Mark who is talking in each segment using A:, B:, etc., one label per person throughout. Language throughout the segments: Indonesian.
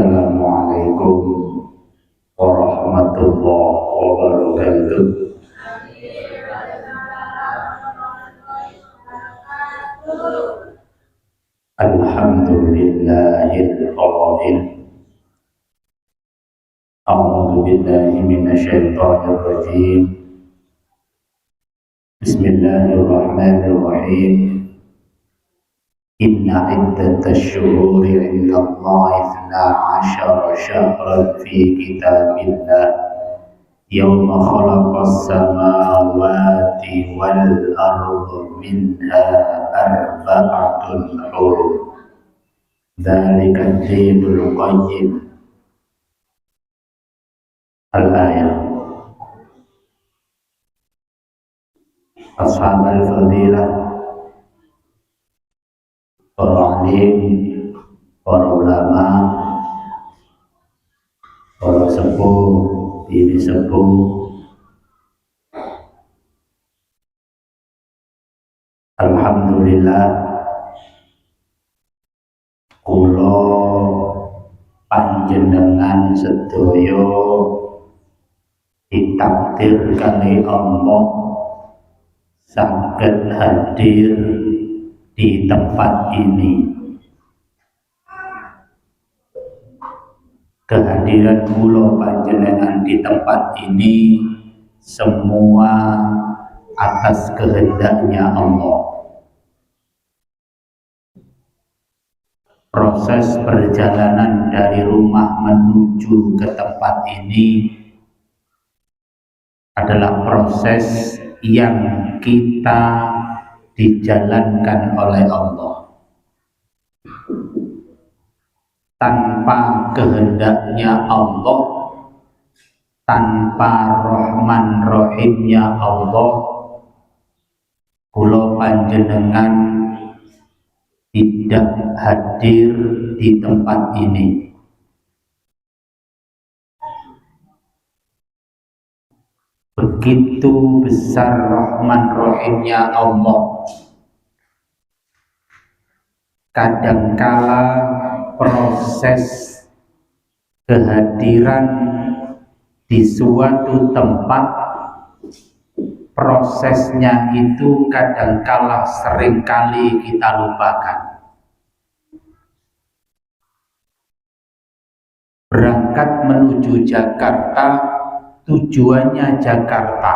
A: Assalamualaikum warahmatullahi wabarakatuh. Alhamdulillahil qa'il. A'udzu billahi minasyaitonir rajim. Bismillahirrahmanirrahim. Inna iddatash syuhuri 'inda Allahi 12 syahran fi kitabillah yawma khalaqas samawati wal arda minha arba'atun hurum. Dzalika ad-dinul qayyim. Al-ayah. Ashabul fadilah, para alim, para ulama, para sepuh, ini sepuh, alhamdulillah kula panjenengan sedaya ditakdir kali Allah saged hadir di tempat ini. Kehadiran kula panjenengan di tempat ini semua atas kehendaknya Allah. Proses perjalanan dari rumah menuju ke tempat ini adalah proses yang kita dijalankan oleh Allah. Tanpa kehendaknya Allah, tanpa rahman rahimnya Allah, kula panjenengan tidak hadir di tempat ini. Begitu besar rahman rahimnya Allah. Kadangkala proses kehadiran di suatu tempat, prosesnya itu kadangkala seringkali kita lupakan. Berangkat menuju Jakarta, tujuannya Jakarta.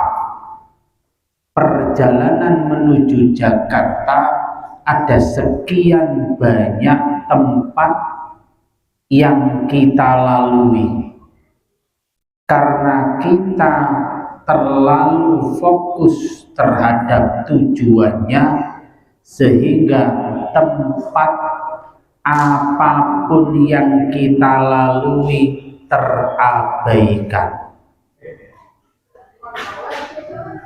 A: Perjalanan menuju Jakarta ada sekian banyak tempat yang kita lalui. Karena kita terlalu fokus terhadap tujuannya, sehingga tempat apapun yang kita lalui terabaikan.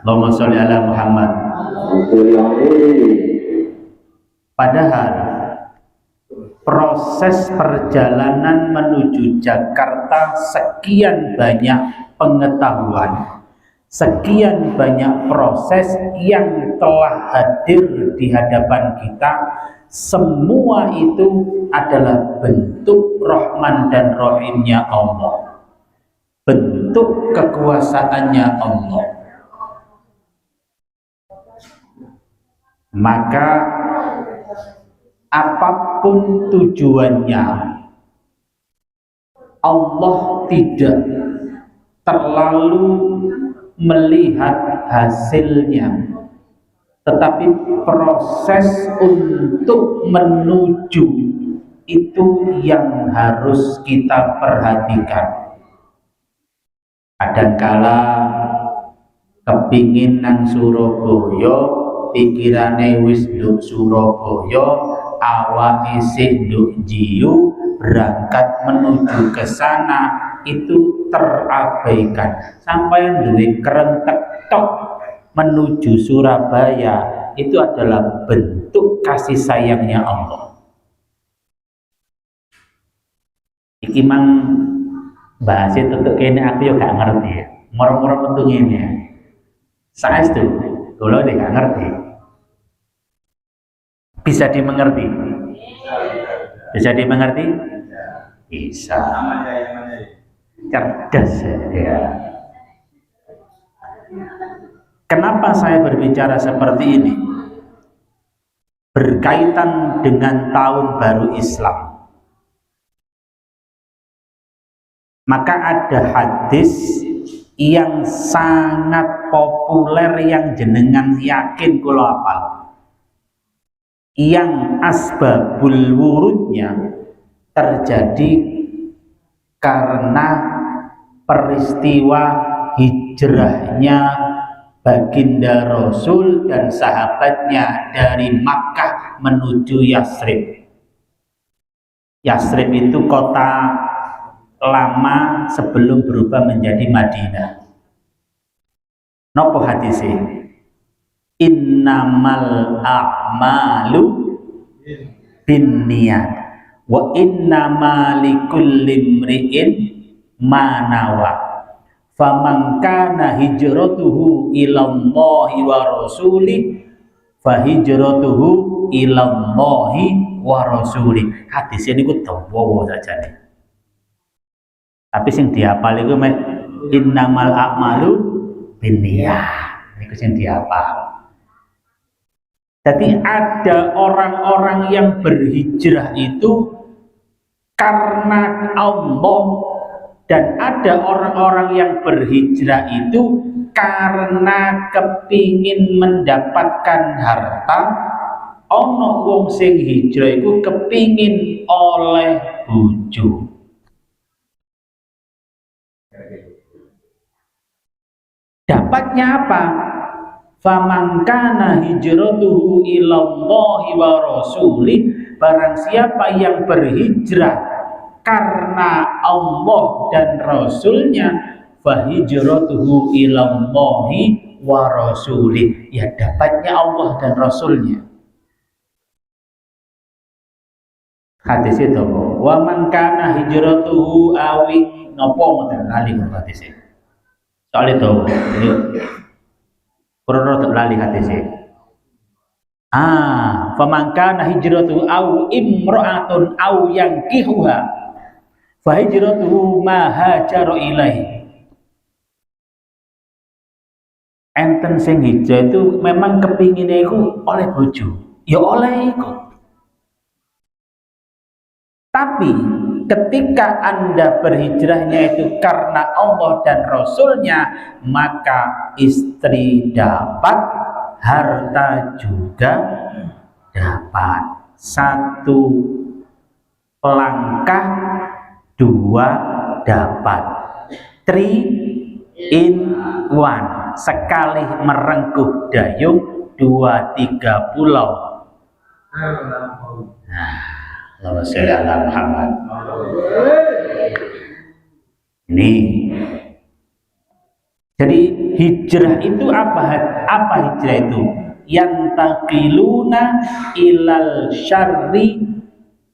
A: Allahumma sholli ala Muhammad. Padahal proses perjalanan menuju Jakarta sekian banyak pengetahuan, sekian banyak proses yang telah hadir di hadapan kita. Semua itu adalah bentuk rahman dan rahimnya Allah, bentuk kekuasaannya Allah. Maka apapun tujuannya, Allah tidak terlalu melihat hasilnya, tetapi proses untuk menuju itu yang harus kita perhatikan. Kadangkala kepingin nang Surabaya, pikirane wis nduk Surabaya, awake sik nduk Jiu, berangkat menuju ke sana itu terabaikan. Sampai duwe kerentek tok menuju Surabaya, itu adalah bentuk kasih sayangnya Allah. Iki mang bahasa tutuk kene aku yo gak ngerti ya. Moro-moro metu ngene. Saestu kula gak ngerti. Bisa dimengerti? Bisa dimengerti? Bisa. Cerdas ya. Kenapa saya berbicara seperti ini? Berkaitan dengan tahun baru Islam. Maka ada hadis yang sangat populer yang jenengan yakin kula hafal. Yang asbabul wurudnya terjadi karena peristiwa hijrahnya baginda Rasul dan sahabatnya dari Makkah menuju Yasrib. Yasrib itu kota lama sebelum berubah menjadi Madinah. Nopo hadisnya? Innamal a'malu binniyat wa innama likulli imri'in ma nawa. Faman kana hijratuhu ilallahi wa rasulih fa hijratuhu ilallahi wa rasulih. Hadis ini ku dawa saja nih. Tapi sing dihafal iku mek innamal a'malu binniyat. Niku sing dihafal. Jadi ada orang-orang yang berhijrah itu karena Allah, dan ada orang-orang yang berhijrah itu karena kepingin mendapatkan harta. Ono wong sing hijrah itu kepingin oleh bojo. Dapatnya apa? Faman kana hijratuhu ilallahi wa rasulih, barang siapa yang berhijrah karena Allah dan Rasulnya, fa hijratuhu ilallahi wa rasulih, ya dapatnya Allah dan Rasulnya. Hadis itu wa man kana hijratuhu awi nopo ngoten lali hadis itu. Soal itu ini kurang lali hadisnya. Faman kana hijratuhu au imra'atun au yankihuha fa hijratuhu ma hajara ilaihi. Enten sing hijrah itu memang kepingine iku oleh bojo, ya oleh iku. Tapi ketika Anda berhijrahnya itu karena Allah dan Rasulnya, maka istri dapat, harta juga dapat. Satu langkah, dua dapat. 3 in 1. Sekali merengkuh dayung, 2-3 pulau. Allahumma Muhammad. Ini. Jadi hijrah itu apa? Apa hijrah itu? Yantaqiluna ilal syarri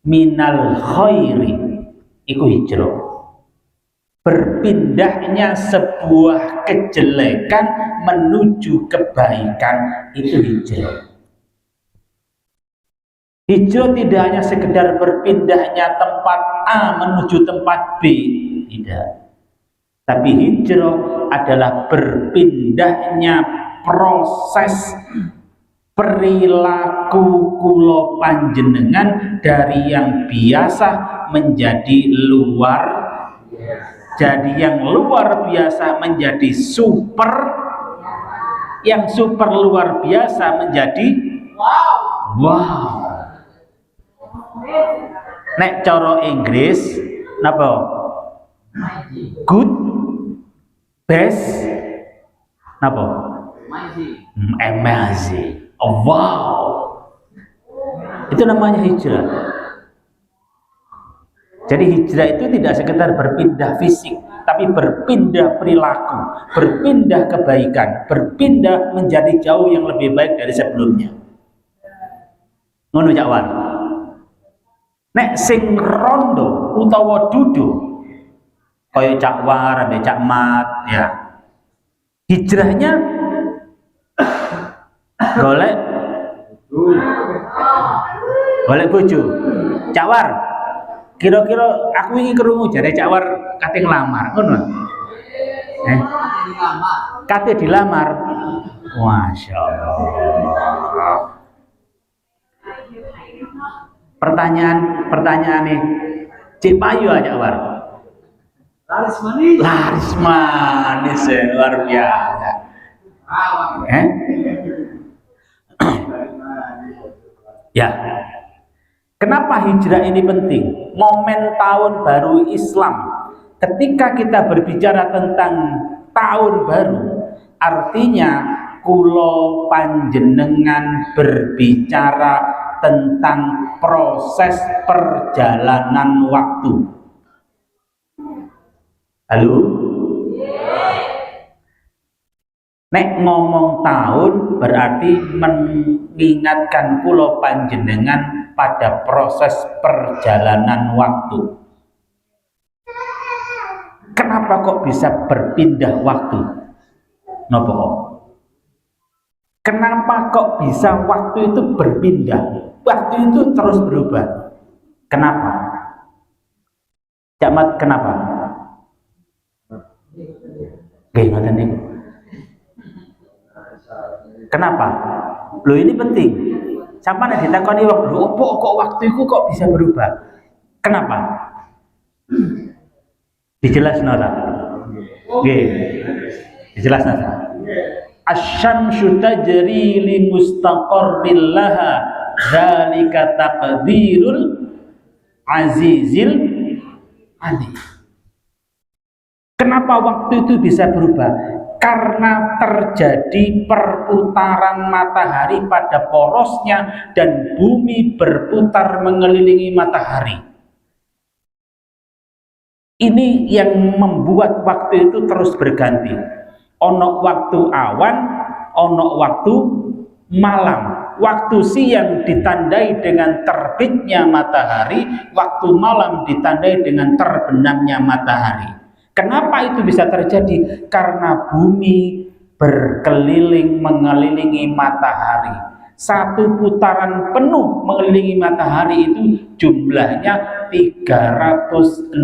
A: minal khairi. Itu hijrah. Berpindahnya sebuah kejelekan menuju kebaikan, itu hijrah. Hijrah tidak hanya sekedar berpindahnya tempat A menuju tempat B, tidak. Tapi hijrah adalah berpindahnya proses perilaku kulo panjenengan dari yang biasa menjadi luar, jadi yang luar biasa menjadi super, yang super luar biasa menjadi wow. Nek cara Inggris napa? Good, best, napa? Amazing. Oh, wow. Itu namanya hijrah. Jadi hijrah itu tidak sekedar berpindah fisik, tapi berpindah perilaku, berpindah kebaikan, berpindah menjadi jauh yang lebih baik dari sebelumnya. Ngono Cakwan. Nek sing rondo utawa duduk kaya Cakwar ambek Cak Mat ya. Hijrahnya golek bojo. Cakwar, Kira-kira aku ingin krungu jare Cak War kate nglamar, ngono. Kate dilamar. Masya Allah. Pertanyaan nih, Cik Payu aja War. Laris manis ya, luar biasa. Ya. Kenapa hijrah ini penting? Momen tahun baru Islam. Ketika kita berbicara tentang tahun baru, artinya kulo panjenengan berbicara tentang proses perjalanan waktu. Halo? Nek ngomong tahun berarti mengingatkan kulo panjenengan pada proses perjalanan waktu. Kenapa kok bisa berpindah waktu? Nopo? Kenapa kok bisa waktu itu berpindah? Waktu itu terus berubah. Kenapa? Jamat kenapa? Gimana nih? Kenapa? Loh ini penting. Sampai nek ditakoni waktu, opo kok waktu itu kok bisa berubah? Kenapa? Dijelaskan ora? Nggih. Dijelaskan. Asy-syamsu tajri li mustaqarril laha dzalika taqdirul azizil alim. Kenapa waktu itu bisa berubah? Karena terjadi perputaran matahari pada porosnya dan bumi berputar mengelilingi matahari. Ini yang membuat waktu itu terus berganti. Ono waktu awan, ono waktu malam. Waktu siang ditandai dengan terbitnya matahari, waktu malam ditandai dengan terbenamnya matahari. Kenapa itu bisa terjadi? Karena bumi berkeliling mengelilingi matahari. Satu putaran penuh mengelilingi matahari itu jumlahnya 365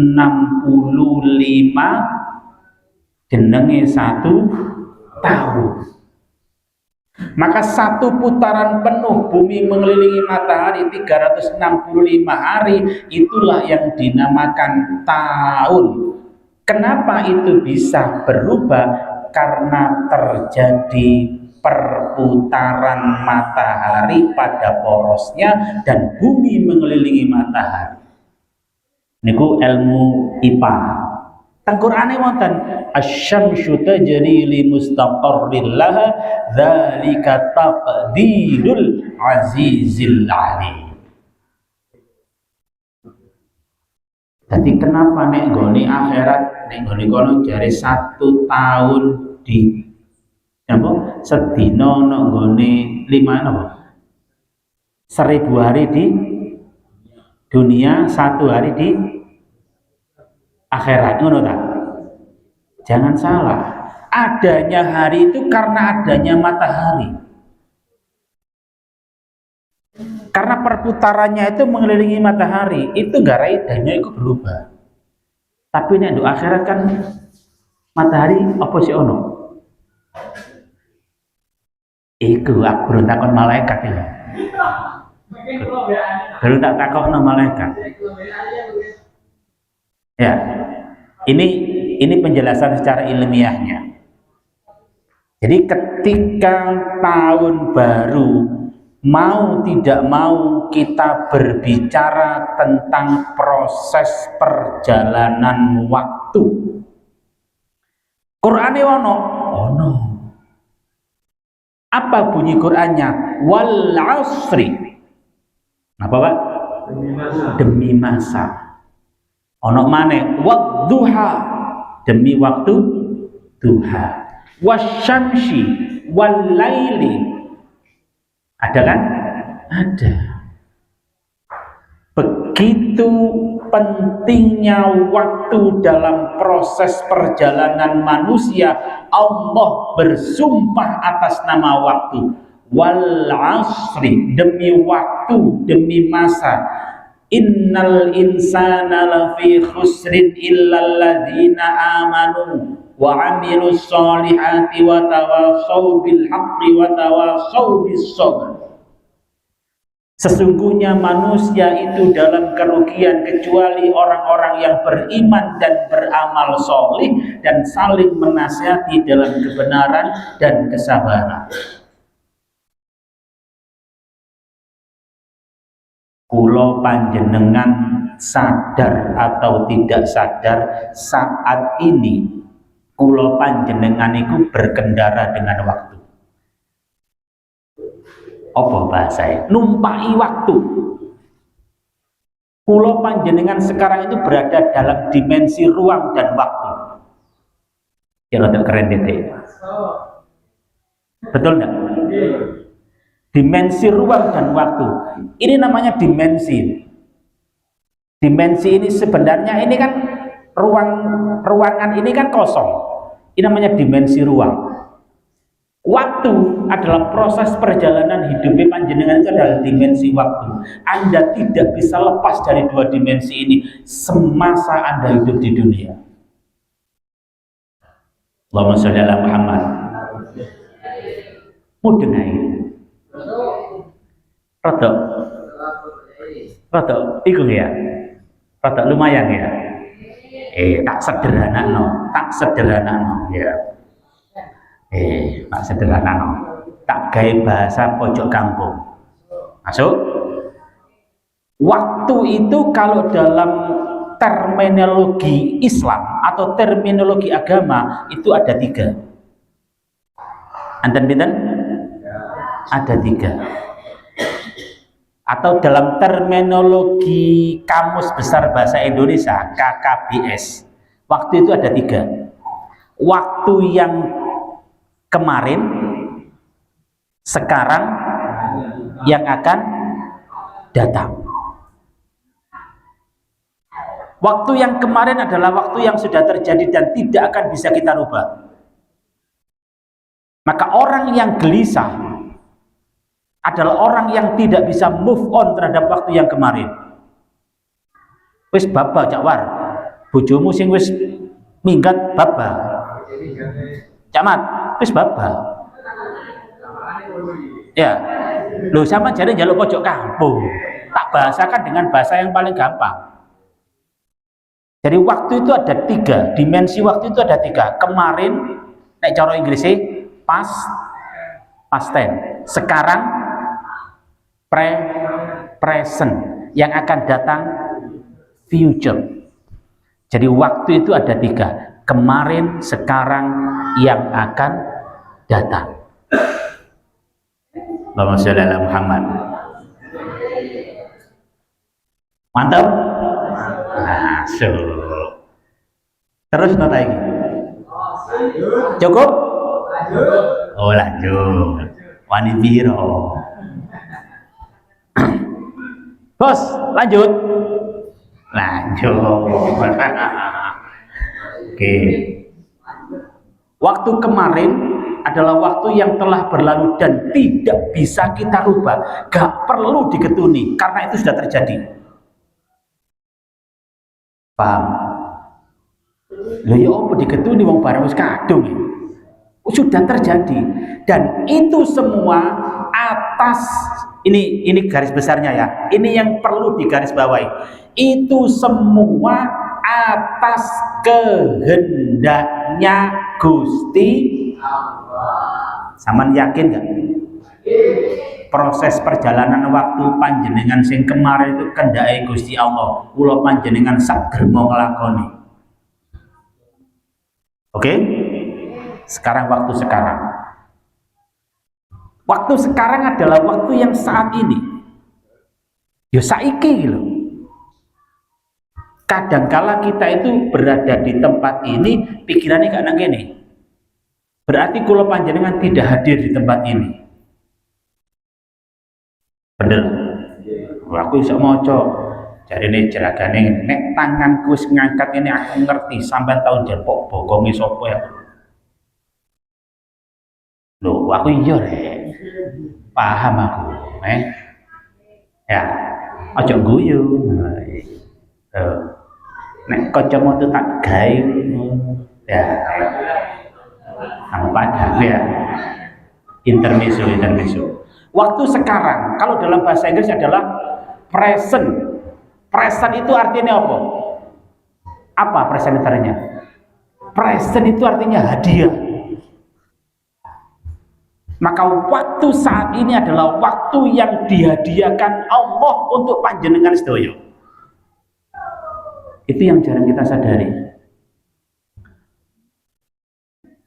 A: jenenge 1 tahun. Maka satu putaran penuh bumi mengelilingi matahari 365 hari, itulah yang dinamakan tahun. Kenapa itu bisa berubah? Karena terjadi perputaran matahari pada porosnya dan bumi mengelilingi matahari. Niku ilmu IPA. Teng Qur'ane wonten asy-syamsu tajri li mustaqarril laha dzalika taqdirul azizil alim. Jadi kenapa nek gone akhirat nek gone kono jare 1 tahun di apa sedina nek gone 5 apa 1000 hari di dunia, 1 hari di akhirat, ngono ta? Jangan salah. Adanya hari itu karena adanya matahari. Karena perputarannya itu mengelilingi matahari, itu garai danya itu berubah. Tapi nek nduk akhirat kan matahari apa sih ono? Iku aku belum takon malaikat ya. Belum tak takon malaikat. Ya, ini penjelasan secara ilmiahnya. Jadi ketika tahun baru, mau tidak mau kita berbicara tentang proses perjalanan waktu. Qur'ane ono. Apa bunyi Qur'annya? Wal asri. Apa Pak? Demi masa. Ono maneh wadduha, demi waktu duha. Wasyamsi wal laili. Ada kan? Ada. Begitu pentingnya waktu dalam proses perjalanan manusia, Allah bersumpah atas nama waktu. Wal asri, demi waktu, demi masa. innal insana lafi khusrin illal ladzina amanu wa amilus solihati wa tawasaw bil haqqi wa tawasaw bis sabr. Sesungguhnya manusia itu dalam kerugian kecuali orang-orang yang beriman dan beramal solih dan saling menasihati dalam kebenaran dan kesabaran. Kulo panjenengan sadar atau tidak sadar, saat ini kulo panjenengan itu berkendara dengan waktu. Apa bahasanya? Numpai waktu. Kulo panjenengan sekarang itu berada dalam dimensi ruang dan waktu. Yang ada keren itu. Betul enggak? Dimensi ruang dan waktu. Ini namanya dimensi. Dimensi ini sebenarnya ini kan ruangan ini kan kosong. Ini namanya dimensi ruang. Waktu adalah proses perjalanan hidupnya panjenengan, itu adalah dimensi waktu. Anda tidak bisa lepas dari dua dimensi ini semasa Anda hidup di dunia. Allahumma sholli ala Muhammad. Mudengai. Rodok iku ya. Rodok lumayan ya. Tak sederhana ya. Tak sederhana no. Tak gaya bahasa pojok kampung. Masuk. Waktu itu kalau dalam terminologi Islam atau terminologi agama itu ada 3. Anten pinten? Ada 3. Atau dalam terminologi Kamus Besar Bahasa Indonesia KKBS, waktu itu ada 3. Waktu yang kemarin, sekarang, yang akan datang. Waktu yang kemarin adalah waktu yang sudah terjadi dan tidak akan bisa kita rubah. Maka orang yang gelisah adalah orang yang tidak bisa move on terhadap waktu yang kemarin. Wis baba cakwar, bojomu sing wis minggat baba. Camat, wis baba. Ya. Loh, sama jadi njaluk pojok kampung. Tak bahasakan dengan bahasa yang paling gampang. Jadi waktu itu ada 3, dimensi waktu itu ada 3. Kemarin, nek cara Inggrisnya past tense. Sekarang present. Yang akan datang future. Jadi waktu itu ada 3. Kemarin, sekarang, yang akan datang. Allahumma sholli ala Muhammad. Mantap? Masuk. Terus nota ini. Cukup? Oh, lanjut. Wani biro. Bos, lanjut. Lanjut. Oke. Waktu kemarin adalah waktu yang telah berlalu dan tidak bisa kita rubah. Gak perlu diketuni karena itu sudah terjadi. Paham? Loh ya apa diketuni wong barang wis kadung ya. Sudah terjadi dan itu semua atas ini garis besarnya ya. Ini yang perlu digarisbawahi. Itu semua atas kehendaknya Gusti Allah. Saman yakin gak? Proses perjalanan waktu panjenengan sing kemarin itu kendake Gusti Allah. Kula panjenengan sak gremo nglakoni. Oke? Sekarang waktu sekarang. Waktu sekarang adalah waktu yang saat ini. Ya saiki lho. Kadangkala kita itu berada di tempat ini, pikirannya gak nang kene. Berarti kula panjenengan tidak hadir di tempat ini. Bener. Aku iso maca. Jarine jeragane nek tanganku wis ngangkat ini aku ngerti sampean tau jepok bokonge sapa ya. Loh, aku iya rek. Paham aku, Ya. Aja guyu. Nek kancamu tuh tak gawe ya. Sama padang ya. Intermezzo. Waktu sekarang kalau dalam bahasa Inggris adalah present. Present itu artinya apa? Apa present itu artinya? Present itu artinya hadiah. Maka waktu saat ini adalah waktu yang dihadiahkan Allah untuk panjenengan sedaya. Itu yang jarang kita sadari.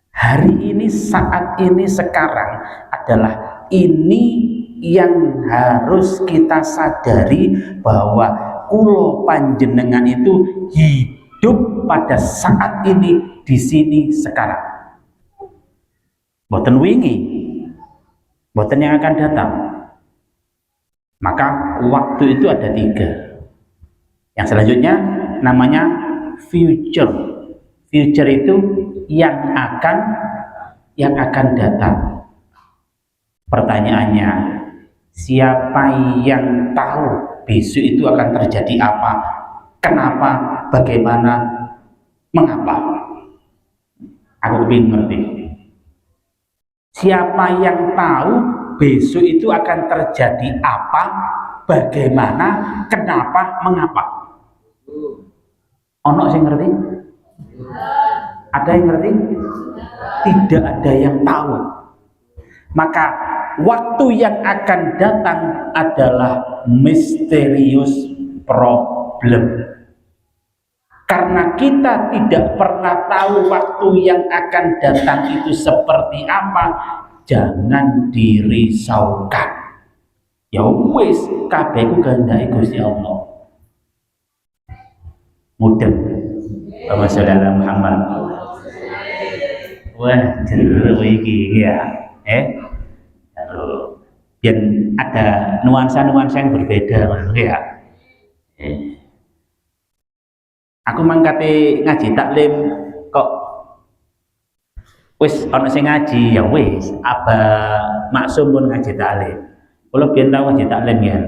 A: Hari ini, saat ini, sekarang adalah ini yang harus kita sadari, bahwa kulo panjenengan itu hidup pada saat ini, di sini, sekarang. Boten wingi, boten yang akan datang. Maka waktu itu ada 3. Yang selanjutnya namanya future. Future itu yang akan datang. Pertanyaannya, siapa yang tahu besok itu akan terjadi apa? Kenapa? Bagaimana? Mengapa? Aku ingin ngerti. Siapa yang tahu besok itu akan terjadi apa? Bagaimana? Kenapa? Mengapa? Ono sing ngerti? Ada yang ngerti? Tidak ada yang tahu. Maka waktu yang akan datang adalah misterius problem. Karena kita tidak pernah tahu waktu yang akan datang itu seperti apa, jangan dirisaukan. Ya wis, kabeh ku kehendake Gusti Allah. Mudeng. Allahumma Muhammad. Wah, jeruk iki ya. Biar ada nuansa-nuansa yang berbeda ya. Aku mangkate ngaji taklim kok wis ana sing ngaji, ya wis Abah Maksum pun ngaji taklim. Kula biyen tau ngaji taklim ya.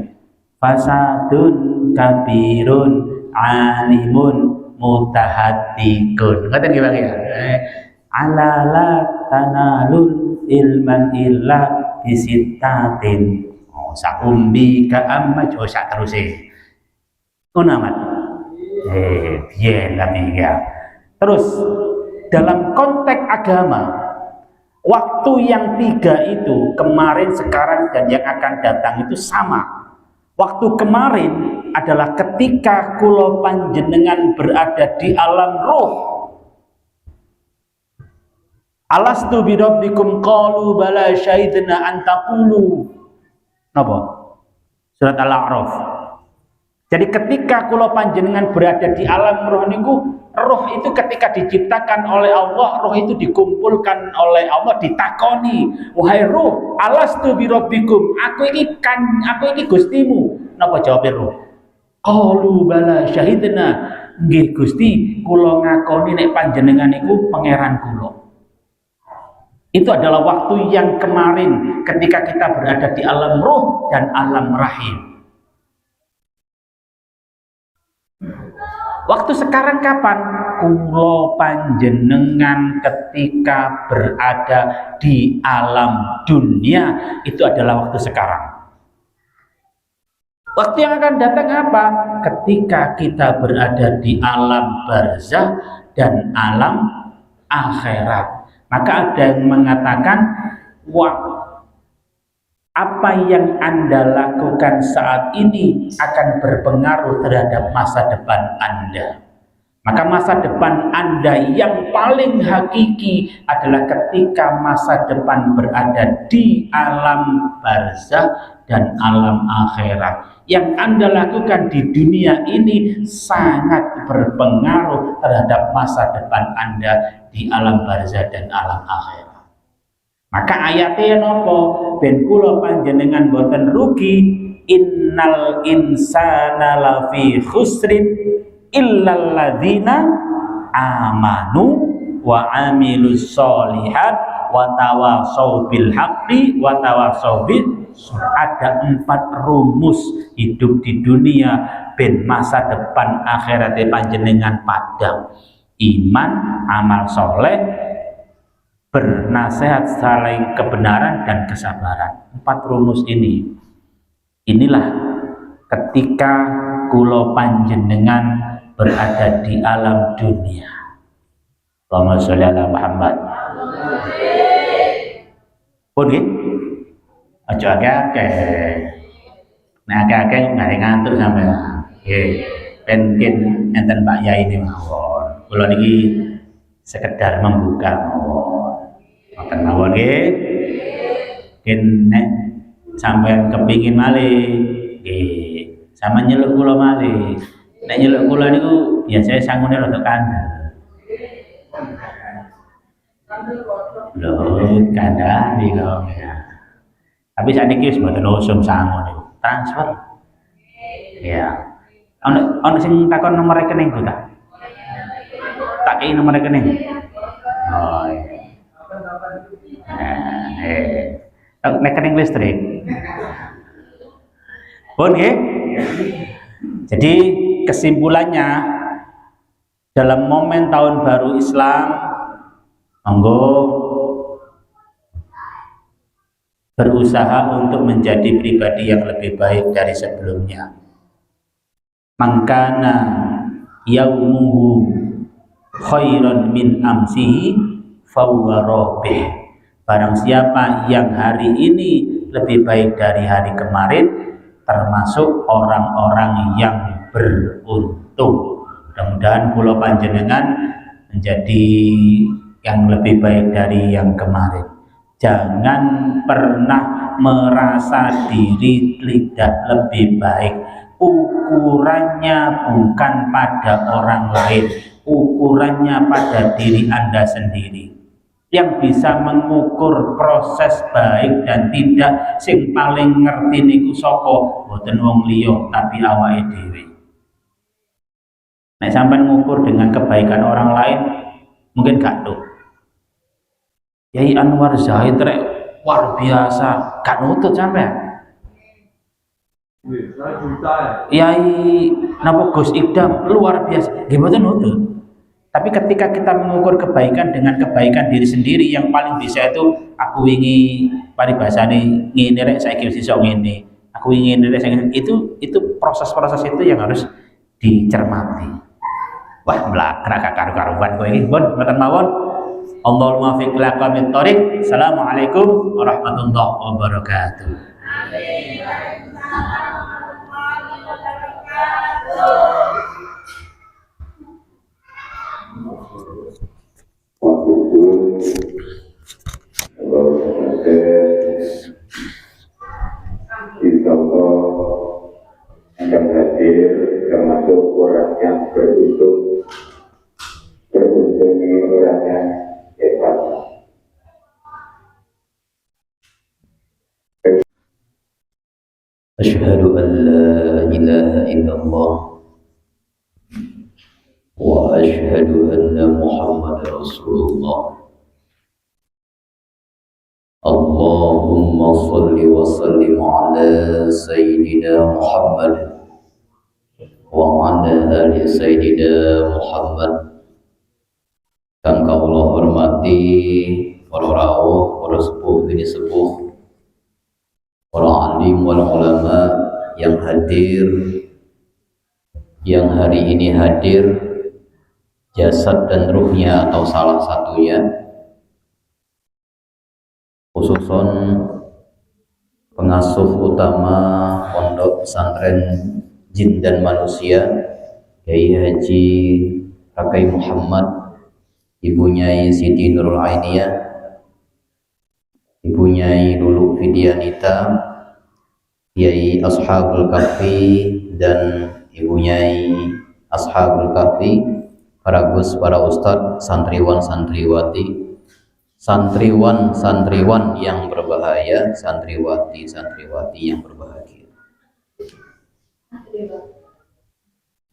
A: Fasadun kabirun alimun mutahaddikun. Ngoten nggih Bang ya. Alala tanalul ilman illa bisittatin. Oh, saumbi ka amma jo sak teruse. Ngono amat. Biyen kami ya. Terus dalam konteks agama, waktu yang 3 itu kemarin, sekarang, dan yang akan datang itu sama. Waktu kemarin adalah ketika kula panjenengan berada di alam roh. Alastu bi rabbikum qalu bala syahidna an taqulu. Napa? Surat Al-A'raf. Jadi ketika kula panjenengan berada di alam roh niku, roh itu ketika diciptakan oleh Allah, roh itu dikumpulkan oleh Allah, ditakoni, wahai roh, alastu bi rabbikum, aku iki Gustimu. Napa jawabe roh? Qalu bala syahidna, nggih Gusti, kula ngakoni nek panjenengan iku pangeran kula. Itu adalah waktu yang kemarin ketika kita berada di alam roh dan alam rahim. Waktu sekarang kapan? Kula panjenengan ketika berada di alam dunia, itu adalah waktu sekarang. Waktu yang akan datang apa? Ketika kita berada di alam barzah dan alam akhirat. Maka ada yang mengatakan, wah, apa yang Anda lakukan saat ini akan berpengaruh terhadap masa depan Anda. Maka masa depan Anda yang paling hakiki adalah ketika masa depan berada di alam barzah dan alam akhirat. Yang Anda lakukan di dunia ini sangat berpengaruh terhadap masa depan Anda di alam barzah dan alam akhirat. Maka ayatnya nopo ben kula panjenengan boten rugi, innal insana lafi khusrin illal ladzina amanu wa amilus solihat wa tawasau bil haqqi wa tawasau ada 4 rumus hidup di dunia ben masa depan akhiratnya panjenengan padang. Iman, amal soleh, bernasihat saling kebenaran dan kesabaran. 4 rumus inilah ketika kula panjenengan berada di alam dunia. Allahumma sholli ala Muhammad. Pun nggih. Aja akeh-akeh. Nek akeh-akeh ngare ngantuk sampean. Nggih. Ben enten Pak Yai ini mawon. Kula niki sekedar membuka mawon. Ngoten mawon nggih. Nek sampean kepingin malih nggih, sama nyeluk kula malih. Nek nyeluk kula niku biasanya sangune rada kandel. Lho, kandhani kok ya. Tapi sakniki wis mboten usum sangun niku. Transfer. Ya. Ono sing takon nomor rekening ku ta? Tak kei nomor rekening. Oh iya. Rekening listrik. Pun nggih. Jadi kesimpulannya dalam momen tahun baru Islam, monggo berusaha untuk menjadi pribadi yang lebih baik dari sebelumnya. Mangkana yaumuhu khairan min amsihi fahuwa rabih. Barang siapa yang hari ini lebih baik dari hari kemarin, termasuk orang-orang yang beruntung. Mudah-mudahan kula panjenengan menjadi yang lebih baik dari yang kemarin. Jangan pernah merasa diri tidak lebih baik. Ukurannya bukan pada orang lain, ukurannya pada diri Anda sendiri. Yang bisa mengukur proses baik dan tidak, sing paling ngerti niku sapa? Boten wong liya, tapi awake dhewe. Nek sampean ngukur dengan kebaikan orang lain, mungkin gak tuh. Yai Anwar Zahid rek luar biasa, gak nutut sampean. Yai napa Gus Idam luar biasa, gimana nutut. Tapi ketika kita mengukur kebaikan dengan kebaikan diri sendiri, yang paling bisa itu aku wingi paribasane ngene rek saiki wis iso ngene. Aku wingi ngene rek itu proses-proses itu yang harus dicermati. Wah, mlakrak karu-karuan kowe iki, Bon, mboten mawon. Allahumma fiq laqamit thoriq. Assalamualaikum warahmatullahi wabarakatuh.
B: yang hadir termasuk orang yang beruntung ini orang yang hebat.
C: Asyhadu an la ilaha illallah wa asyhadu anna Muhammadar Rasulullah. Allahumma salli wa sallim ala Sayyidina Muhammad wa ala ali Sayyidina Muhammad. Kang kawula hormati para rawuh, para sepuh bini sepuh, para alim wal ulama yang hadir, yang hari ini hadir jasad dan ruhnya atau salah satunya, khususon pengasuh utama Pondok Pesantren Jin dan Manusia, Kiai Haji Rakai Muhammad, Ibu Nyai Siti Nurul Ainiyah, Ibu Nyai Lulu Fidianita, Kiai Ashabul Kahfi dan Ibu Nyai Ashabul Kahfi, para gus, para ustadz, santriwan, santriwati, santriwan yang berbahaya, santriwati yang berbahagia.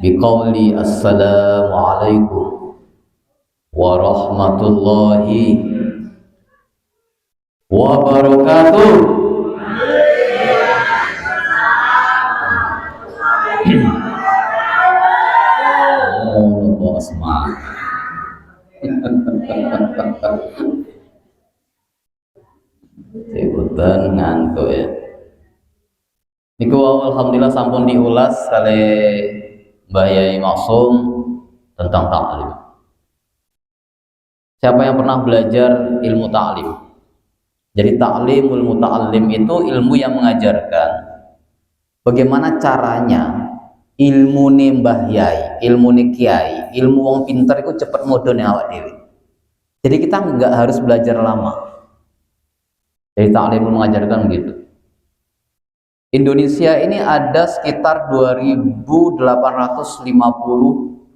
C: Biqauli assalamualaikum warahmatullahi wabarakatuh. Oh, bos mah. Ikutan ngantuk ya. Niku alhamdulillah sampun diulas kali Mbah Yai Maksum tentang taklim. Siapa yang pernah belajar ilmu taklim? Jadi taklim, ilmu ta'lim itu ilmu yang mengajarkan bagaimana caranya ilmu Mbah Yai, ilmu Kiai, ilmu wong pinter itu cepet modone awak dewi. Jadi kita nggak harus belajar lama. Jadi taklim mengajarkan begitu. Indonesia ini ada sekitar 2.850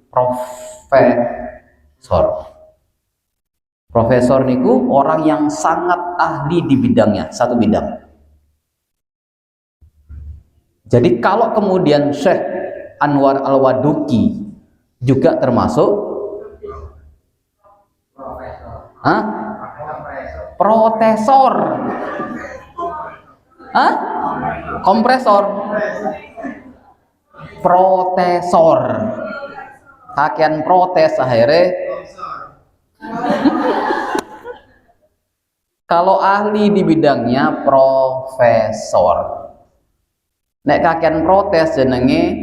C: profesor. Profesor niku orang yang sangat ahli di bidangnya, satu bidang. Jadi kalau kemudian Syekh Anwar Al-Waduki juga termasuk profesor. Kompresor. Protesor. Kakian protes akhirnya. Kalau ahli di bidangnya profesor. Nek kakian protes jenenge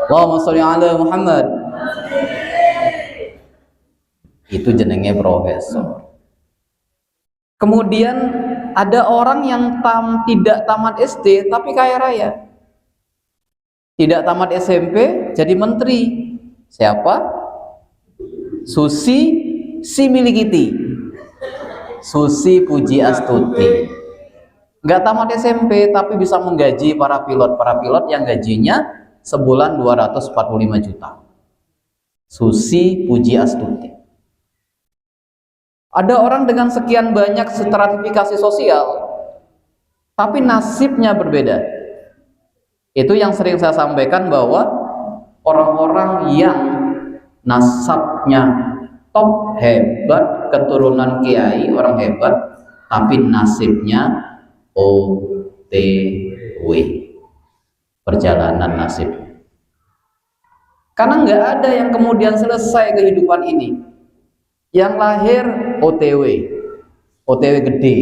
C: Allahumma sholli ala Muhammad. Itu jenenge profesor. Kemudian ada orang yang tidak tamat SD tapi kaya raya. Tidak tamat SMP jadi menteri. Siapa? Susi Similikiti. Susi Puji Astuti. Nggak tamat SMP tapi bisa menggaji para pilot yang gajinya sebulan 245 juta. Susi Puji Astuti. Ada orang dengan sekian banyak stratifikasi sosial, tapi nasibnya berbeda. Itu yang sering saya sampaikan bahwa orang-orang yang nasabnya top hebat, keturunan kiai, orang hebat, tapi nasibnya OTW, perjalanan nasib. Karena nggak ada yang kemudian selesai kehidupan ini. Yang lahir OTW, OTW gede.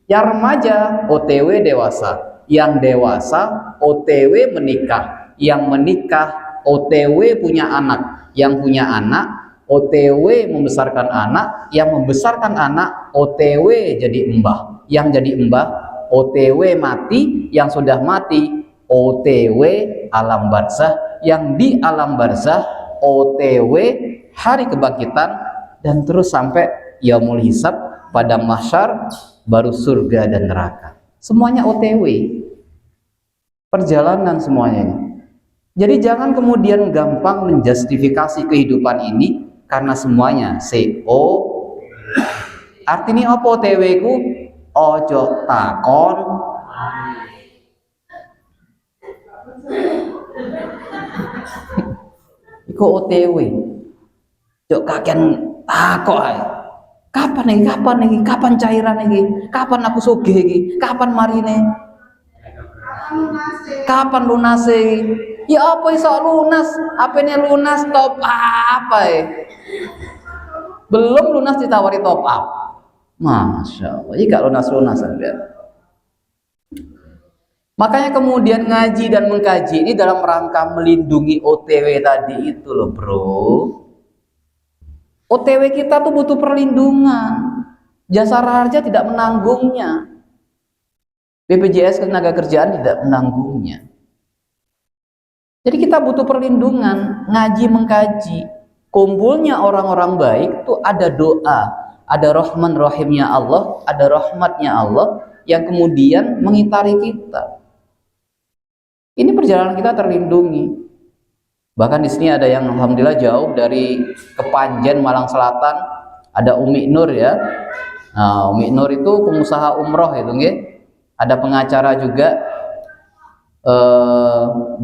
C: Yang remaja OTW dewasa. Yang dewasa OTW menikah. Yang menikah OTW punya anak. Yang punya anak OTW membesarkan anak. Yang membesarkan anak OTW jadi embah. Yang jadi embah OTW mati. Yang sudah mati OTW alam barzah. Yang di alam barzah OTW hari kebangkitan. Dan terus sampai yaumul hisab, pada mahsyar, baru surga dan neraka. Semuanya OTW. Perjalanan semuanya ini. Jadi jangan kemudian gampang menjustifikasi kehidupan ini karena semuanya CO. Artinya apa OTW ku? Ojo takon. Iku OTW. Jok kakean takok ae. Kapan cairan iki? Kapan aku sugih iki? Kapan marine? Kapan lunase? Ya apa iso lunas? Apene lunas top apa Belum lunas ditawari top up. Masya Allah, ini gak lunas-lunasan ya. Makanya kemudian ngaji dan mengkaji ini dalam rangka melindungi OTW tadi itu loh bro. OTW kita tuh butuh perlindungan. Jasa Raharja tidak menanggungnya. BPJS Ketenagakerjaan tidak menanggungnya. Jadi kita butuh perlindungan, ngaji mengkaji. Kumpulnya orang-orang baik itu ada doa, ada rahman rahimnya Allah, ada rahmatnya Allah yang kemudian mengitari kita. Ini perjalanan kita terlindungi. Bahkan di sini ada yang alhamdulillah jauh dari Kepanjen Malang Selatan, ada Umi Nur ya. Nah, Umi Nur itu pengusaha umroh itu nggih. Ada pengacara juga.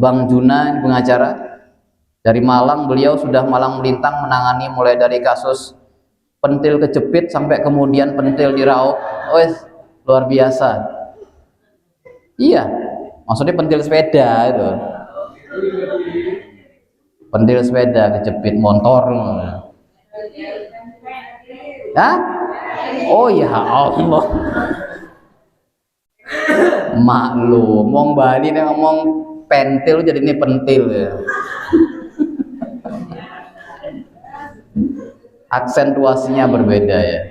C: Bang Juna, pengacara dari Malang. Beliau sudah malang melintang menangani mulai dari kasus pentil kejepit sampai kemudian pentil diraup. Luar biasa. Iya, maksudnya pentil sepeda itu. Pentil sepeda kejepit motor. Hah? Oh ya Allah. Maklum, ngomong Bali nih ngomong pentil jadi ini pentil ya. Aksentuasinya berbeda ya.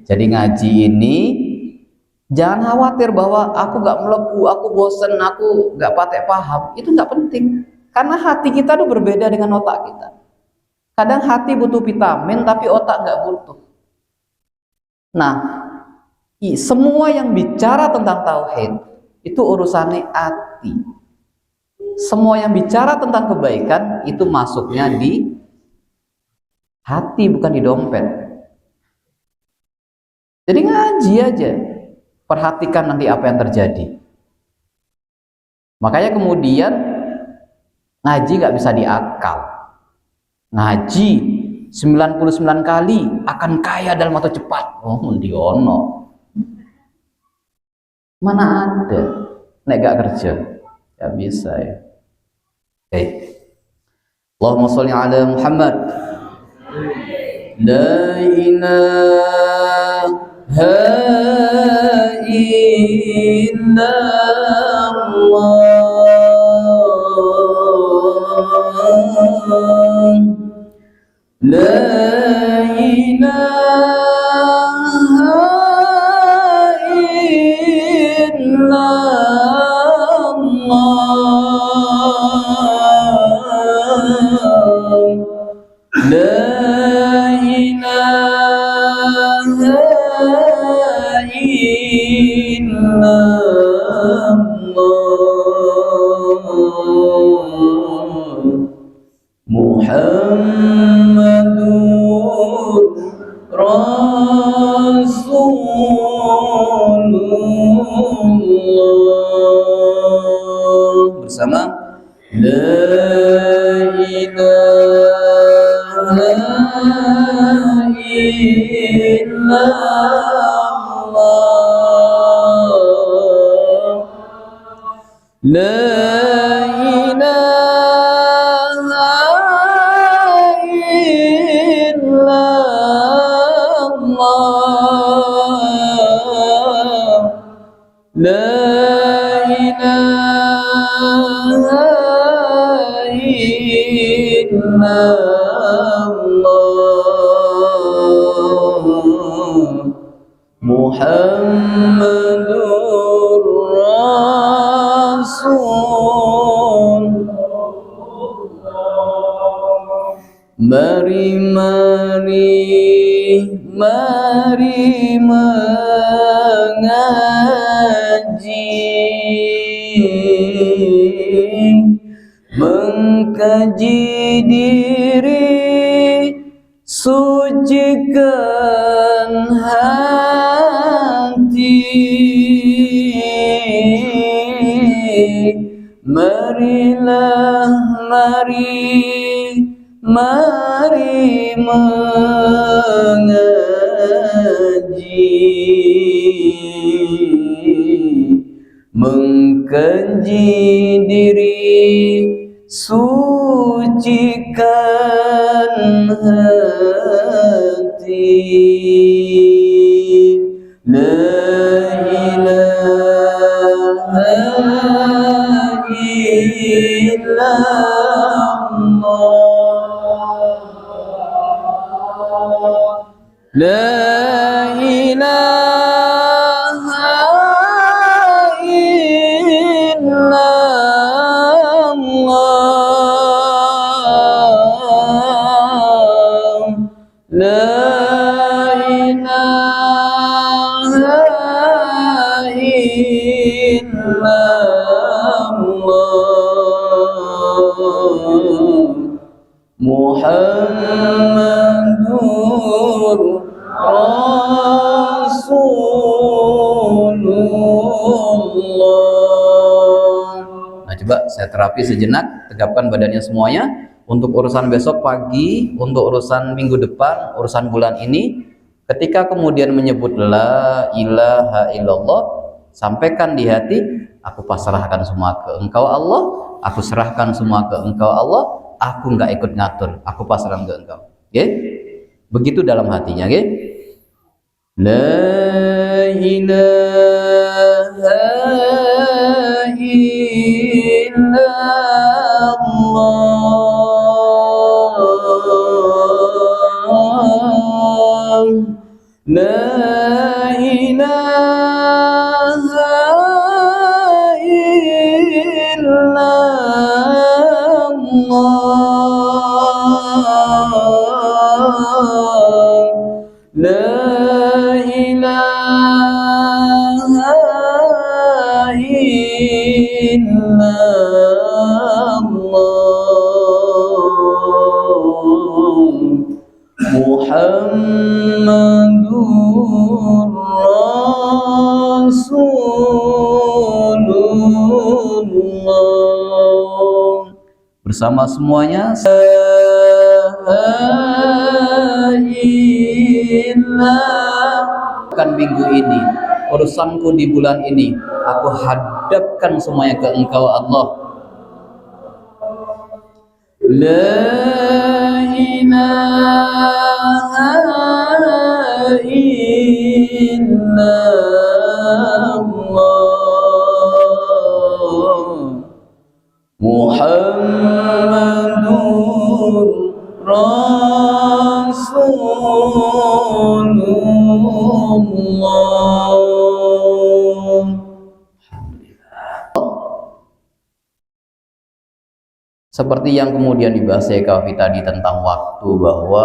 C: Jadi ngaji ini jangan khawatir bahwa aku gak melebu, aku bosen, aku gak patek paham. Itu gak penting, karena hati kita tuh berbeda dengan otak kita. Kadang hati butuh vitamin tapi otak gak butuh. Nah, semua yang bicara tentang tauhid itu urusannya hati. Semua yang bicara tentang kebaikan itu masuknya di hati, bukan di dompet. Jadi ngaji aja, perhatikan nanti apa yang terjadi. Makanya kemudian ngaji gak bisa diakal. Ngaji 99 kali akan kaya dalam waktu cepat. Oh, mendiono. Mana ada? Nek gak kerja, gak bisa ya. Allahumma sholli ala Muhammad. La ilaha illallah. La ilaha illallah. La ilaha illallah. Muhammadur Rasulullah. Bersama La ilaha illallah. La ilaha illallah. La ilaha illallah. Muhammadur Rasulullah. Mari mengaji, mengkaji diri, sucikan hati. Marilah, mari mengaji, mengkaji diri, sucikan hati. La ilaha illallah. La ilaha illallah. La ilaha illallah. Muhammadur Rasulullah. saya terapi sejenak, tegapkan badannya semuanya untuk urusan besok pagi, untuk urusan minggu depan, urusan bulan ini. Ketika kemudian menyebut la ilaha illallah, sampaikan di hati, aku pasrahkan semua ke Engkau Allah, aku serahkan semua ke Engkau Allah, aku nggak ikut ngatur, aku pasrahkan ke Engkau. Okay? Begitu dalam hatinya, okay? La ilaha illallah, la ilaha illallah, la ilaha illallah, Muhammadur Rasulullah. Bersama semuanya, kan minggu ini, urusanku di bulan ini, aku hadapkan semuanya ke Engkau Allah. La ilaha illallah, Muhammadur Rasulullah. Seperti yang kemudian dibahas Kafi tadi tentang waktu, bahwa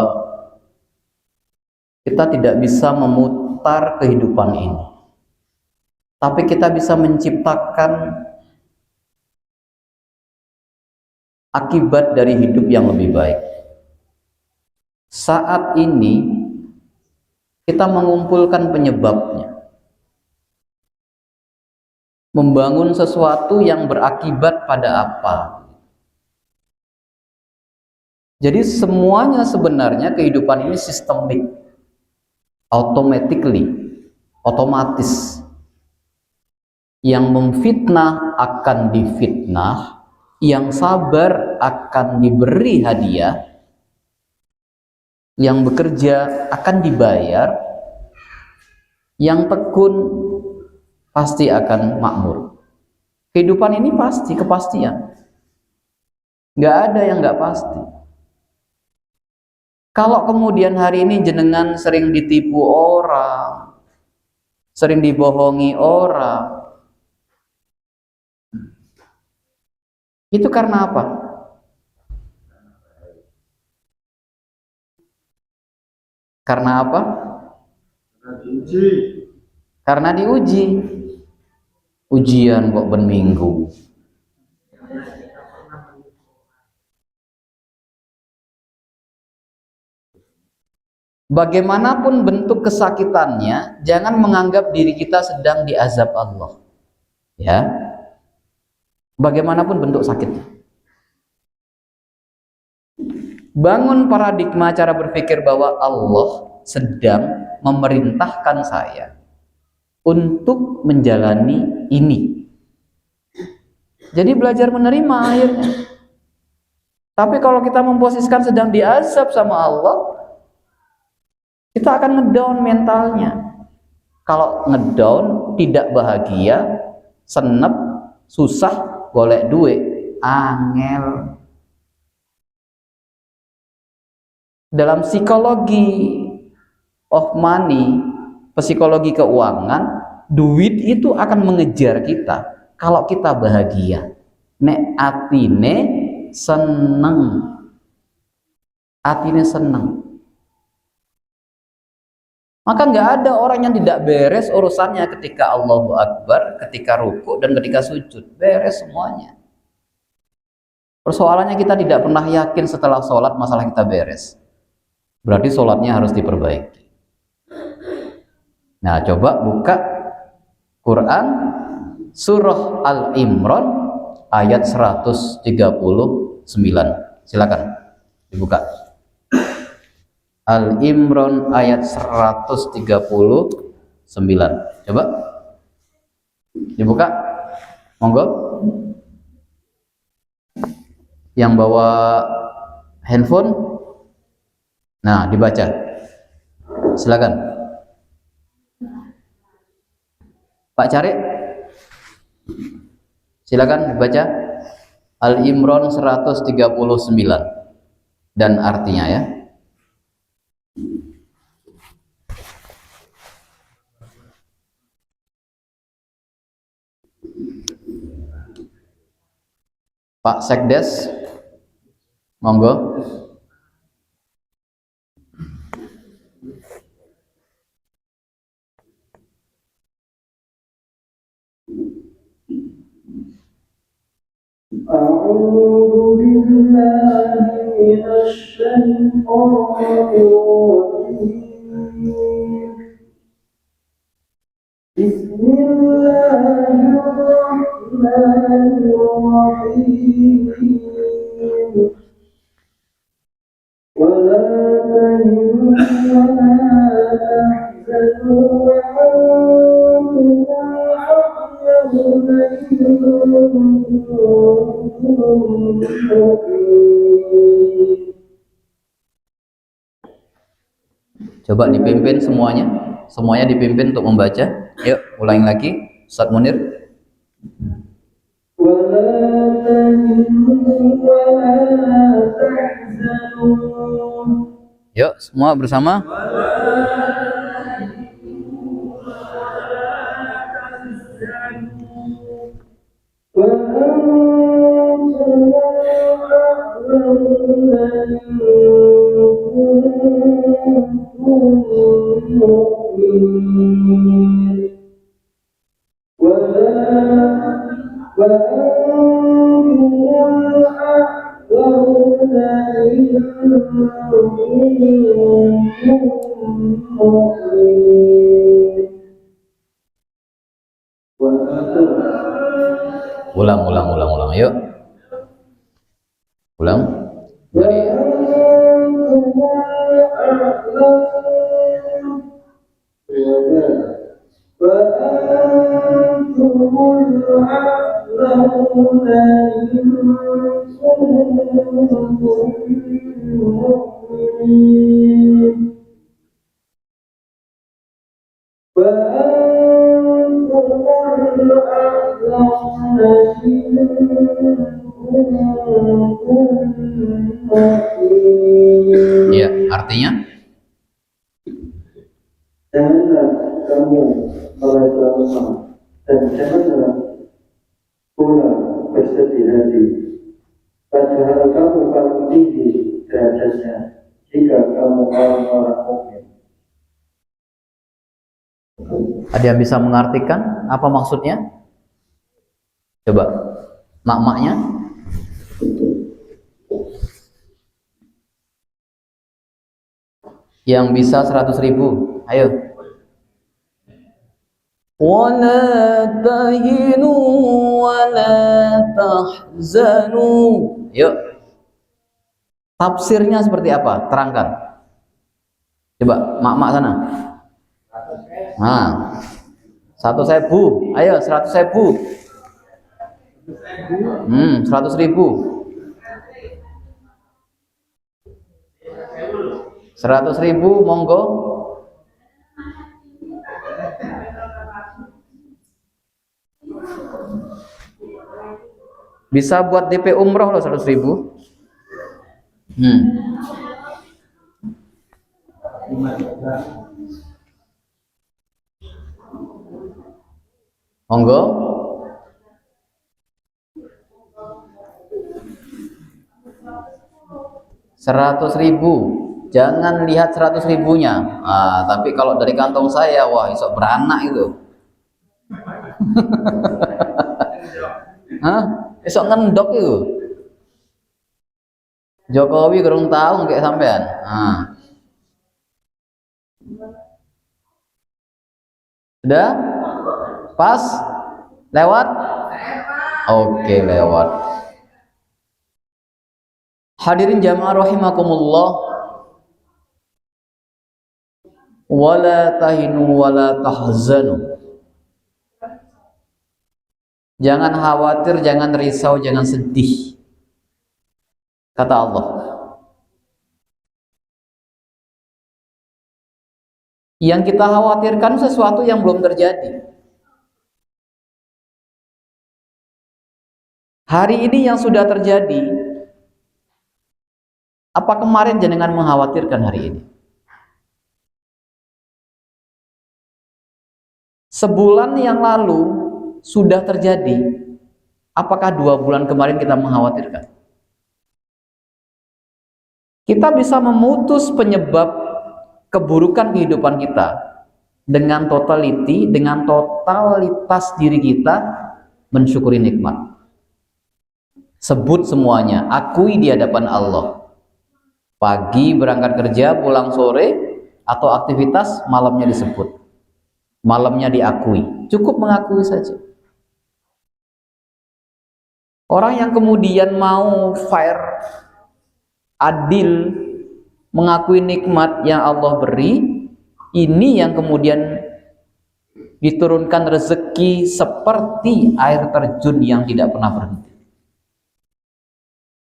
C: kita tidak bisa memutar kehidupan ini, tapi kita bisa menciptakan akibat dari hidup yang lebih baik. Saat ini kita mengumpulkan penyebabnya, membangun sesuatu yang berakibat pada apa. Jadi semuanya sebenarnya kehidupan ini sistemik, otomatis. Yang memfitnah akan difitnah, yang sabar akan diberi hadiah, yang bekerja akan dibayar, yang tekun pasti akan makmur. Kehidupan ini pasti, kepastian. Nggak ada yang nggak pasti. Kalau kemudian hari ini jenengan sering ditipu orang, sering dibohongi orang, itu karena apa? Karena apa? Karena diuji. Ujian kok ben minggu. Bagaimanapun bentuk kesakitannya, jangan menganggap diri kita sedang diazab Allah. Ya. Bagaimanapun bentuk sakitnya. Bangun paradigma cara berpikir bahwa Allah sedang memerintahkan saya untuk menjalani ini. Jadi belajar menerima akhirnya. Tapi kalau kita memposisikan sedang diazab sama Allah, kita akan ngedown mentalnya. Kalau ngedown, tidak bahagia, senep, susah, golek duit, angel. Dalam psikologi of money, psikologi keuangan, duit itu akan mengejar kita kalau kita bahagia. Nek atine seneng. Atine seneng. Maka nggak ada orang yang tidak beres urusannya ketika Allahu Akbar, ketika ruku dan ketika sujud. Beres semuanya. Persoalannya kita tidak pernah yakin setelah sholat masalah kita beres. Berarti sholatnya harus diperbaiki. Nah, coba buka Quran surah Al-Imran ayat 139. Silakan dibuka. Al-Imran ayat 139. Coba dibuka. Monggo. Yang bawa handphone, nah dibaca. Silakan. Pak Cari, silakan dibaca Al-Imran 139 dan artinya ya. Pak Sekdes, monggo.
D: أعوذ بالله من الشيطان الرجيم بسم الله الرحمن الرحيم ولا تهنوا ولا تحزنوا وأنتم الأعلون إن كنتم مؤمنين.
C: Coba dipimpin semuanya dipimpin untuk membaca. Yuk, ulangi lagi, Ustaz Munir.
D: ولا تهنوا ولا تحزنوا.
C: Yuk, semua bersama.
D: وأنتم الأعلون إن كنتم مؤمنين. وأنتم الأعلون إن كنتم مؤمنين.
C: Ulang. Yuk. Ulang. Dari
D: وأنتم الأعلون إن كنتم مؤمنين. وأنتم الأعلون إن كنتم مؤمنين.
C: ya, artinya
D: Janganlah kamu merasa lemah dan janganlah pula bersedih hati. Padahal kamu paling tinggi derajatnya jika kamu orang-orang mukmin.
C: ada yang bisa mengartikan apa maksudnya? Coba, maknanya. Yang bisa 100.000, ayo. Wala tahinu wala tahzanu. Yuk. Tafsirnya seperti apa? Terangkan. Coba, mak-mak sana. Nah, 100.000. Ayo, 100.000. 100.000. 100.000, monggo. Bisa buat DP umroh loh 100.000. Monggo. Rp100.000. Jangan lihat 100.000-nya. Tapi kalau dari kantong saya, wah, isok beranak itu. Isok ngendok itu. Jokowi kurang tahu kayak sampean. Sudah? Pas? Lewat? Oke, lewat. Hadirin jamaah rahimakumullah, wala tahinu wala tahzanu. Jangan khawatir, jangan risau, jangan sedih. Kata Allah. Yang kita khawatirkan sesuatu yang belum terjadi. Hari ini yang sudah terjadi, apa kemarin jenengan mengkhawatirkan hari ini? Sebulan yang lalu sudah terjadi, apakah 2 bulan kemarin kita mengkhawatirkan? Kita bisa memutus penyebab keburukan kehidupan kita dengan totality, dengan totalitas diri kita mensyukuri nikmat. Sebut semuanya, akui di hadapan Allah. Pagi berangkat kerja, pulang sore, atau aktivitas malamnya disebut. Malamnya diakui. Cukup mengakui saja. Orang yang kemudian mau fair, adil, mengakui nikmat yang Allah beri, ini yang kemudian diturunkan rezeki seperti air terjun yang tidak pernah berhenti.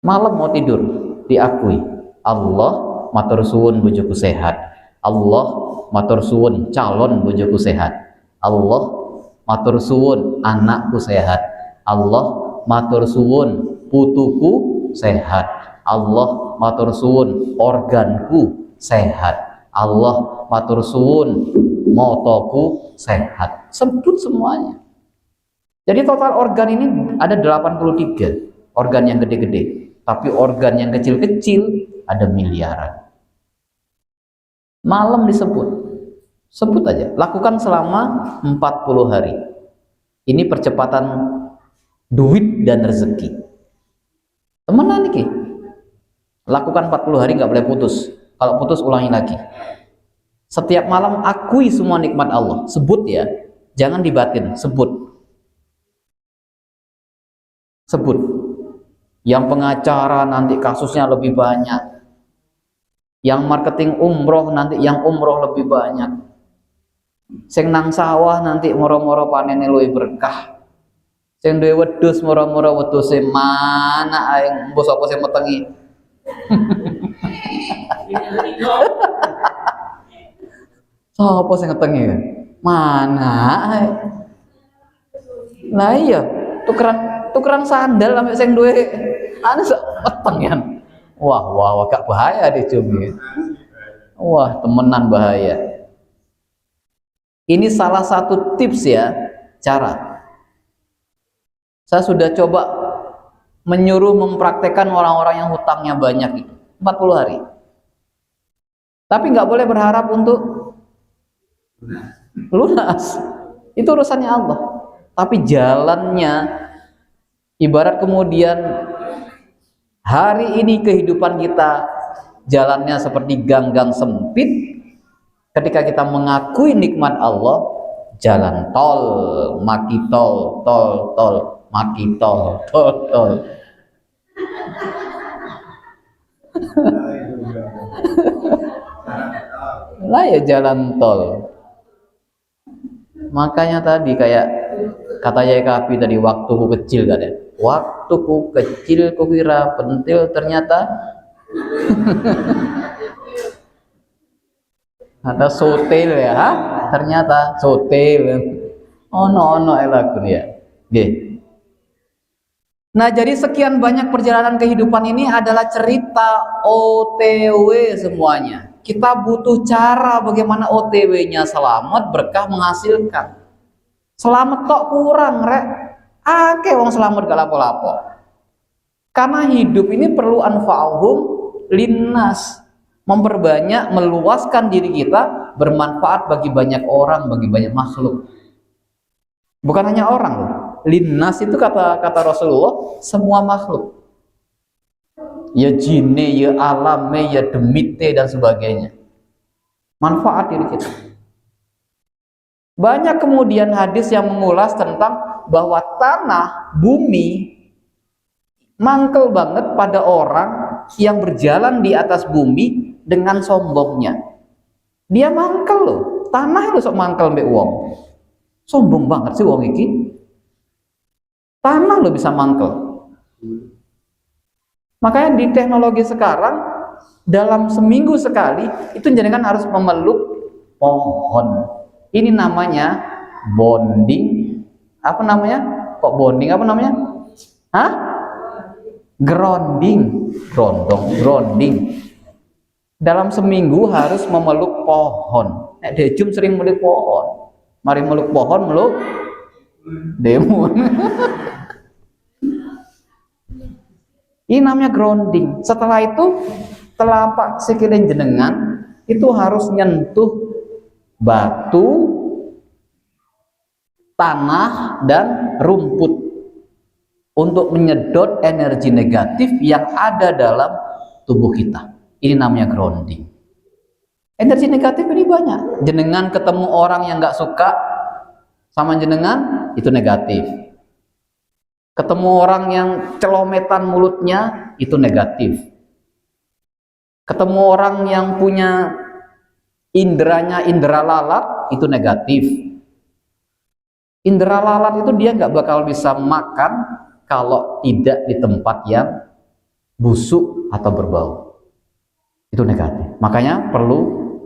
C: Malam mau tidur, diakui, Allah matur suwun bojoku sehat, Allah matur suwun calon bojoku sehat, Allah matur suwun anakku sehat, Allah matur suwun putuku sehat, Allah matur suwun organku sehat, Allah matur suwun motoku sehat. Sebut semuanya. Jadi total organ ini ada 83 organ yang gede-gede, tapi organ yang kecil-kecil ada miliaran. Malam disebut, sebut aja, lakukan selama 40 hari. Ini percepatan duit dan rezeki. Temenan nih, lakukan 40 hari, nggak boleh putus. Kalau putus ulangi lagi. Setiap malam akui semua nikmat Allah, sebut ya, jangan dibatin, sebut. Sebut. Yang pengacara nanti kasusnya lebih banyak, yang marketing umroh nanti yang umroh lebih banyak, sing nang sawah nanti moro-moro panene luwih berkah, sing duwe wedhus moro-moro wedhuse mana ae mbok sapa sing metengi. Sapa sing metengi mana ae. Lah iya, tukeran sandal sampai sing duwe anu wetengan. Wah, agak bahaya deh cumi. Wah, temenan bahaya. Ini salah satu tips ya, cara. Saya sudah coba menyuruh mempraktekkan orang-orang yang hutangnya banyak itu 40 hari. Tapi nggak boleh berharap untuk lunas. Itu urusannya Allah. Tapi jalannya, ibarat kemudian hari ini kehidupan kita jalannya seperti gang-gang sempit. Ketika kita mengakui nikmat Allah, jalan tol, maki tol, maki tol. Lah ya jalan tol. Makanya tadi kayak kata Yai Kapi tadi, waktuku kecil kan ya. Waktuku kecil kukira pentil, ternyata ada sotel ya, ha? Ternyata sotel. Ono elakun ya. Nggih. Nah, jadi sekian banyak perjalanan kehidupan ini adalah cerita OTW semuanya. Kita butuh cara bagaimana OTW-nya selamat, berkah, menghasilkan. Selamat tok kurang, rek. Akeh wong selamat gak lapo-lapo. Karena hidup ini perlu anfa'uhum linnas, memperbanyak, meluaskan diri kita, bermanfaat bagi banyak orang, bagi banyak makhluk. Bukan hanya orang loh. Linnas itu kata Rasulullah, semua makhluk. Ya jinne, ya alame, ya demite dan sebagainya. Manfaat diri kita. Banyak kemudian hadis yang mengulas tentang bahwa tanah, bumi mangkel banget pada orang yang berjalan di atas bumi dengan sombongnya. Dia mangkel loh, tanah lu sok mangkel mbek wong. Sombong banget sih wong iki. Tanah lo bisa mangkel. Makanya di teknologi sekarang dalam seminggu sekali itu jenengan harus memeluk pohon. Ini namanya bonding. Apa namanya? Kok bonding? Apa namanya? Hah? Grounding. Grounding. Dalam seminggu harus memeluk pohon. Nek Dejum sering meluk pohon. Mari meluk pohon, meluk demo. Ini namanya grounding. Setelah itu telapak sikilin jenengan itu harus nyentuh batu, tanah, dan rumput untuk menyedot energi negatif yang ada dalam tubuh kita. Ini namanya grounding. Energi negatif ini banyak. Jenengan ketemu orang yang nggak suka sama jenengan, itu negatif. Ketemu orang yang celometan mulutnya, itu negatif. Ketemu orang yang punya inderanya indera lalat, itu negatif. Indera lalat itu dia nggak bakal bisa makan kalau tidak di tempat yang busuk atau berbau. Itu negatif. Makanya perlu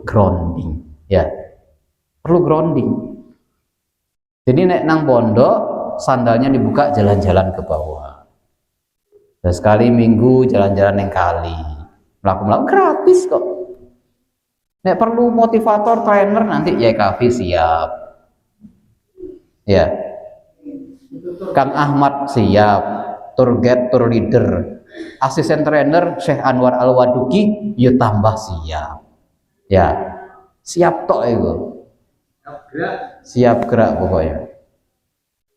C: grounding, ya. Perlu grounding. Jadi nek nang pondok sandalnya dibuka, jalan-jalan ke bawah. Dan sekali minggu jalan-jalan yang kali. Melakukan gratis kok. Nek perlu motivator, trainer nanti YKV siap. Ya. Kang Ahmad siap. Tour guide, tour leader. Asisten trainer Syekh Anwar Al-Waduki yuk tambah siap. Ya. Siap tok itu. Siap gerak pokoknya.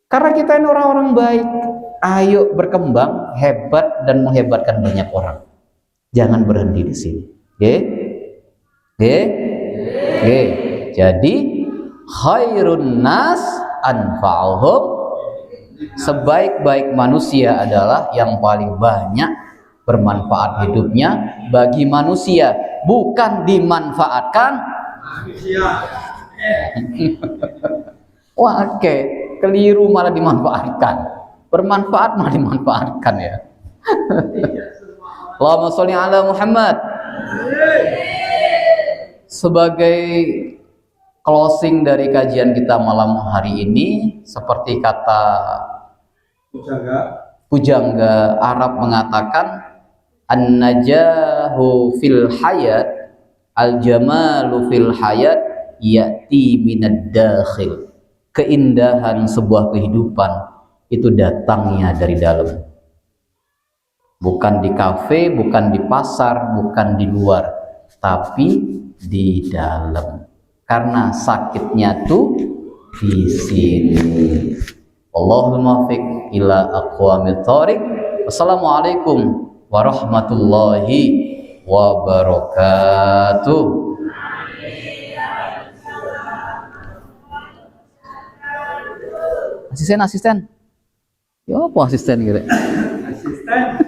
C: Karena kita ini orang-orang baik, ayo berkembang, hebat dan menghebatkan banyak orang. Jangan berhenti di sini. Oke. Jadi khairun nas anfa'uhum, sebaik-baik manusia adalah yang paling banyak bermanfaat hidupnya bagi manusia, bukan dimanfaatkan manusia. Wah, oke, keliru malah dimanfaatkan. Bermanfaat malah dimanfaatkan ya. Allahumma sholli ala Muhammad. Sebagai closing dari kajian kita malam hari ini, seperti kata pujangga Arab mengatakan, an-najahu fil hayat, al-jamalu fil hayat ya'ti minad dakhil. Keindahan sebuah kehidupan itu datangnya dari dalam, bukan di kafe, bukan di pasar, bukan di luar, tapi di dalam. Karena sakitnya tuh di sini. Allahumma fiq ila aqwamit thoriq. Wassalamualaikum warahmatullahi wabarakatuh. Asisten. Ya apa asisten gitu? Asisten.